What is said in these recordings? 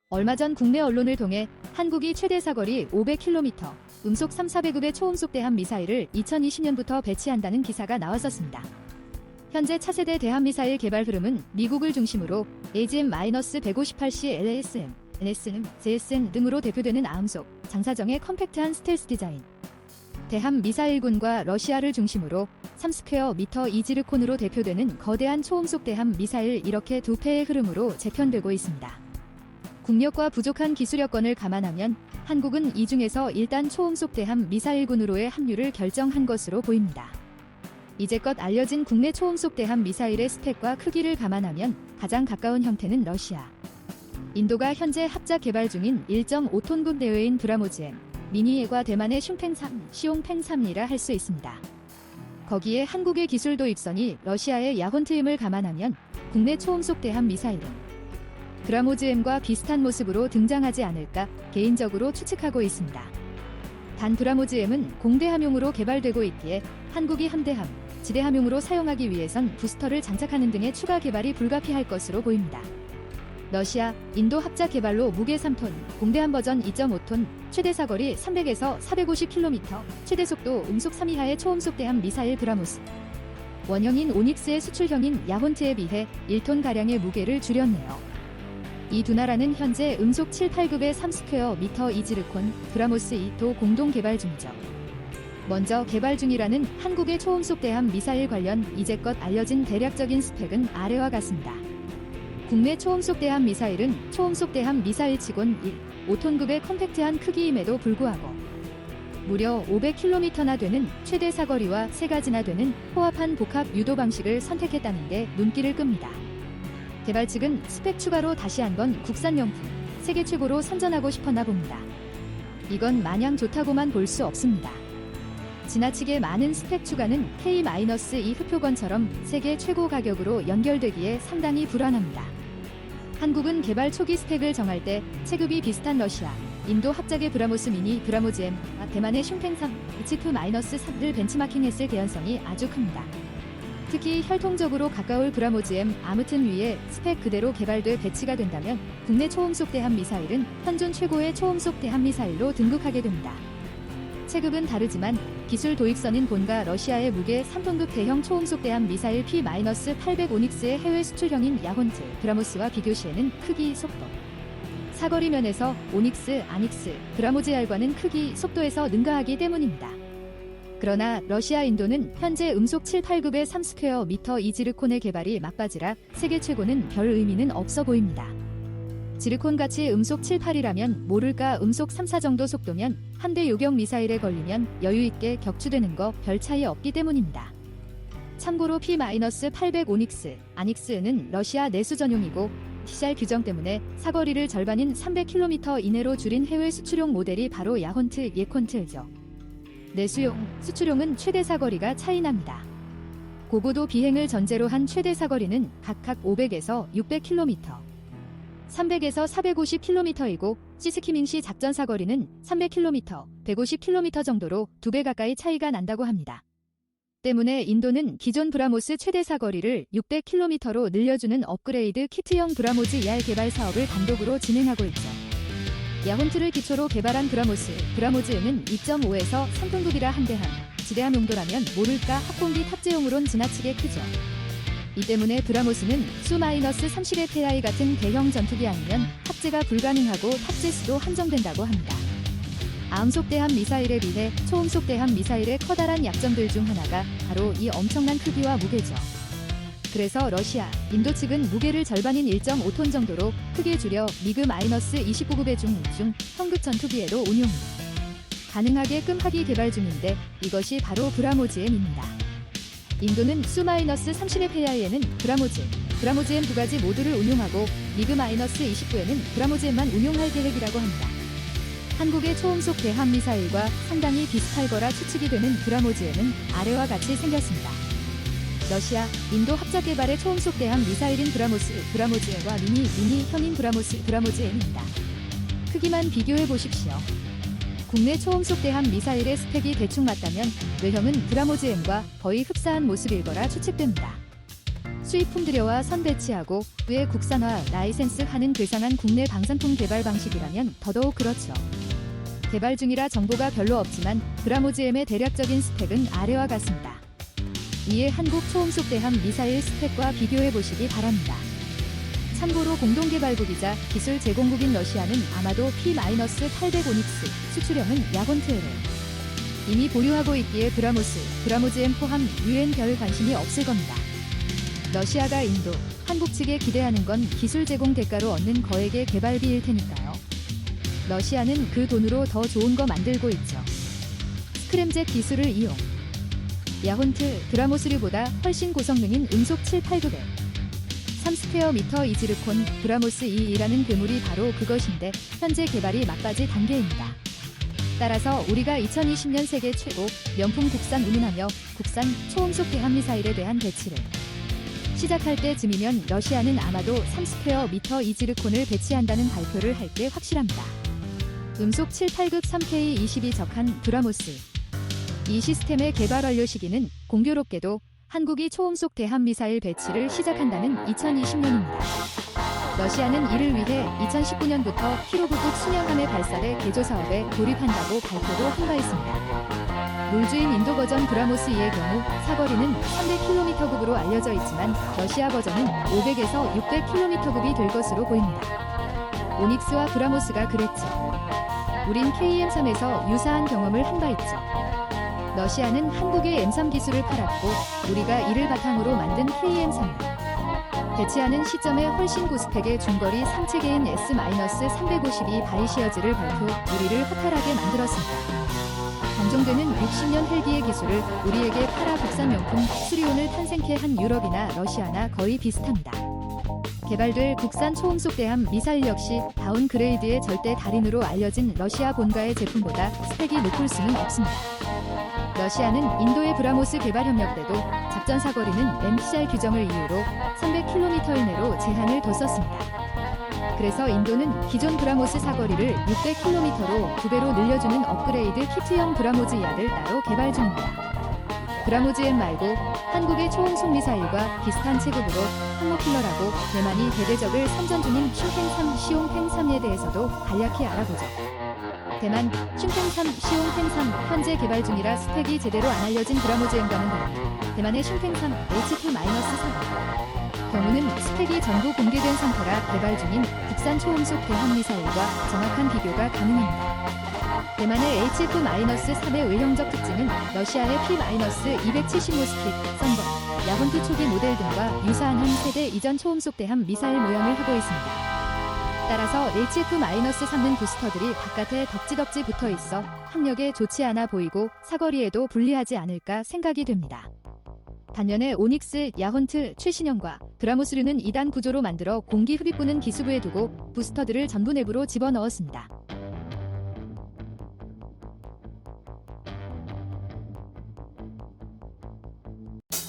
얼마 전 국내 언론을 통해 한국이 최대 사거리 500km, 음속 3-4배급의 초음속 대함 미사일을 2020년부터 배치한다는 기사가 나왔었습니다. 현재 차세대 대함 미사일 개발 흐름은 미국을 중심으로 AGM-158C LSM, NSM, JSN 등으로 대표되는 아음속, 장사정의 컴팩트한 스텔스 디자인, 대함 미사일군과 러시아를 중심으로 3스퀘어 이지르콘으로 대표되는 거대한 초음속 대함 미사일 이렇게 두 패의 흐름으로 재편되고 있습니다. 국력과 부족한 기술여건을 감안하면 한국은 이 중에서 일단 초음속 대함 미사일군으로의 합류를 결정한 것으로 보입니다. 이제껏 알려진 국내 초음속 대함 미사일의 스펙과 크기를 감안하면 가장 가까운 형태는 러시아. 인도가 현재 합작 개발 중인 1.5톤급 대회인 브라모즈-M, 미니에과 대만의 슝팽3, 시용팽3이라 할 수 있습니다. 거기에 한국의 기술 도입선이 러시아의 야혼트임을 감안하면 국내 초음속 대함 미사일은 브라모즈-M과 비슷한 모습으로 등장하지 않을까 개인적으로 추측하고 있습니다. 단 브라모즈-M은 공대함용으로 개발되고 있기에 한국이 함대함, 지대함용으로 사용하기 위해선 부스터를 장착하는 등의 추가 개발이 불가피할 것으로 보입니다. 러시아, 인도 합작 개발로 무게 3톤, 공대함 버전 2.5톤, 최대 사거리 300에서 450km, 최대 속도 음속 3 이하의 초음속 대함 미사일 브라모스. 원형인 오닉스의 수출형인 야혼트에 비해 1톤가량의 무게를 줄였네요. 이 두 나라는 현재 음속 7-8급의 3스퀘어 이지르콘, 브라모스 2도 공동 개발 중이죠. 먼저 개발 중이라는 한국의 초음속 대함 미사일 관련 이제껏 알려진 대략적인 스펙은 아래와 같습니다. 국내 초음속 대함 미사일은 초음속 대함 미사일치곤 5톤급의 컴팩트한 크기임에도 불구하고 무려 500km나 되는 최대 사거리와 3가지나 되는 포합한 복합 유도 방식을 선택했다는 게 눈길을 끕니다. 개발 측은 스펙 추가로 다시 한번 국산 명품, 세계 최고로 선전하고 싶었나 봅니다. 이건 마냥 좋다고만 볼 수 없습니다. 지나치게 많은 스펙 추가는 K-2 흡표건처럼 세계 최고 가격으로 연결되기에 상당히 불안합니다. 한국은 개발 초기 스펙을 정할 때 체급이 비슷한 러시아, 인도 합작의 브라모스 미니, 브라모즈-M, 대만의 슝팽3, H2-3를 벤치마킹했을 개연성이 아주 큽니다. 특히 혈통적으로 가까울 브라모즈-M 아무튼 위에 스펙 그대로 개발돼 배치가 된다면 국내 초음속 대함 미사일은 현존 최고의 초음속 대함 미사일로 등극하게 됩니다. 체급은 다르지만 기술 도입선인 본가 러시아의 무게 3톤급 대형 초음속 대함 미사일 P-800 오닉스의 해외 수출형인 야혼트, 브라모스와 비교 시에는 크기, 속도, 사거리 면에서 오닉스, 아닉스, 브라모즈-R과는 크기, 속도에서 능가하기 때문입니다. 그러나 러시아, 인도는 현재 음속 7-8급의 3스퀘어 이지르콘의 개발이 막바지라 세계 최고는 별 의미는 없어 보입니다. 지르콘같이 음속 7-8이라면 모를까 음속 3-4 정도 속도면 함대 요격 미사일에 걸리면 여유있게 격추되는 거 별 차이 없기 때문입니다. 참고로 P-800 오닉스, 아닉스는 러시아 내수 전용이고 TCR 규정 때문에 사거리를 절반인 300km 이내로 줄인 해외 수출용 모델이 바로 야혼트, 예콘트죠. 내수용, 수출용은 최대 사거리가 차이납니다. 고고도 비행을 전제로 한 최대 사거리는 각각 500에서 600km, 300에서 450km이고 시스키밍 시 작전 사거리는 300km, 150km 정도로 2배 가까이 차이가 난다고 합니다. 때문에 인도는 기존 브라모스 최대 사거리를 600km로 늘려주는 업그레이드 키트형 브라모즈 ER 개발 사업을 단독으로 진행하고 있죠. 야혼트를 기초로 개발한 브라모즈-M은 2.5에서 3톤급이라 함대함, 지대함 용도라면 모를까 합공기 탑재용으론 지나치게 크죠. 이 때문에 브라모스는 Su-30의 PI 같은 대형 전투기 아니면 탑재가 불가능하고 탑재 수도 한정된다고 합니다. 아음속 대함 미사일에 비해 초음속 대함 미사일의 커다란 약점들 중 하나가 바로 이 엄청난 크기와 무게죠. 그래서 러시아, 인도 측은 무게를 절반인 1.5톤 정도로 크게 줄여 미그-29급의 중 현급 전투기에도 운용 가능하게끔 하기 개발 중인데 이것이 바로 브라모즈-M입니다. 인도는 Su-30의 PI에는 브라모즈-M 2가지 모두를 운용하고 미그-29에는 브라모즈-M만 운용할 계획이라고 합니다. 한국의 초음속 대함 미사일과 상당히 비슷할 거라 추측이 되는 브라모즈-M은 아래와 같이 생겼습니다. 러시아, 인도 합작 개발의 초음속 대함 미사일인 브라모즈와 미니형인 브라모즈-M입니다. 크기만 비교해 보십시오. 국내 초음속 대함 미사일의 스펙이 대충 맞다면 외형은 브라모즈-M과 거의 흡사한 모습일 거라 추측됩니다. 수입품 들여와 선 배치하고 외 국산화 라이센스하는 괴상한 국내 방산품 개발 방식이라면 더더욱 그렇죠. 개발 중이라 정보가 별로 없지만 브라모즈M의 대략적인 스펙은 아래와 같습니다. 이에 한국 초음속 대함 미사일 스펙과 비교해 보시기 바랍니다. 참고로 공동개발국이자 기술 제공국인 러시아는 아마도 P-800 오닉스, 수출형은 야곤트를 이미 보유하고 있기에 브라모즈M 포함 유엔 별 관심이 없을 겁니다. 러시아가 인도, 한국 측에 기대하는 건 기술 제공 대가로 얻는 거액의 개발비일 테니까요. 러시아는 그 돈으로 더 좋은 거 만들고 있죠. 스크램젯 기술을 이용. 야혼트, 브라모스류보다 훨씬 고성능인 음속 7-8급에 3스퀘어미터 이지르콘, 브라모스 2이라는 괴물이 바로 그것인데 현재 개발이 막바지 단계입니다. 따라서 우리가 2020년 세계 최고 명품 국산 운운하며 국산 초음속 대함 미사일에 대한 배치를 시작할 때쯤이면 러시아는 아마도 3스퀘어미터 이지르콘을 배치한다는 발표를 할 게 확실합니다. 음속 7-8급 3K-22 적한 브라모스. 이 시스템의 개발 완료 시기는 공교롭게도 한국이 초음속 대함 미사일 배치를 시작한다는 2020년입니다. 러시아는 이를 위해 2019년부터 키로브급 순양함의 발사대 개조 사업에 돌입한다고 발표도 한 바 있습니다. 롤주인 인도 버전 브라모스 2의 경우 사거리는 300km급으로 알려져 있지만 러시아 버전은 500에서 600km급이 될 것으로 보입니다. 오닉스와 브라모스가 그랬죠. 우린 KM3에서 유사한 경험을 한 바 있죠. 러시아는 한국의 M3 기술을 팔았고 우리가 이를 바탕으로 만든 KM3을 배치하는 시점에 훨씬 고스펙의 중거리 상체계인 S-352 바이시어즈를 발표 우리를 허탈하게 만들었습니다. 단종되는 60년 헬기의 기술을 우리에게 팔아 국산 명품 수리온을 탄생케 한 유럽이나 러시아나 거의 비슷합니다. 개발될 국산 초음속 대함 미사일 역시 다운그레이드의 절대 달인으로 알려진 러시아 본가의 제품보다 스펙이 높을 수는 없습니다. 러시아는 인도의 브라모스 개발 협력 때도 작전 사거리는 MTR 규정을 이유로 300km 이내로 제한을 뒀었습니다. 그래서 인도는 기존 브라모스 사거리를 600km로 2배로 늘려주는 업그레이드 키트형 브라모즈 이하를 따로 개발 중입니다. 브라모즈M 말고 한국의 초음속 미사일과 비슷한 체급으로 항모킬러라고 대만이 대대적을 선전 중인 슌팽3 시옹팽3에 대해서도 간략히 알아보죠. 대만 슌팽3 시옹팽3 현재 개발 중이라 스펙이 제대로 안 알려진 브라모즈M과는 달리 대만의 슌팽3 H2-3 경우는 스펙이 전부 공개된 상태라 개발 중인 국산 초음속 대함 미사일과 정확한 비교가 가능합니다. 대만의 HF-3의 외형적 특징은 러시아의 P-270 모스킷, 썬번, 야혼트 초기 모델 등과 유사한 한 세대 이전 초음속 대함 미사일 모형을 하고 있습니다. 따라서 HF-3는 부스터들이 바깥에 덕지덕지 붙어 있어 항력에 좋지 않아 보이고 사거리에도 불리하지 않을까 생각이 됩니다. 반면에 오닉스, 야혼트, 최신형과 브라모스류는 2단 구조로 만들어 공기 흡입구는 기수부에 두고 부스터들을 전부 내부로 집어넣었습니다.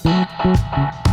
Thank you.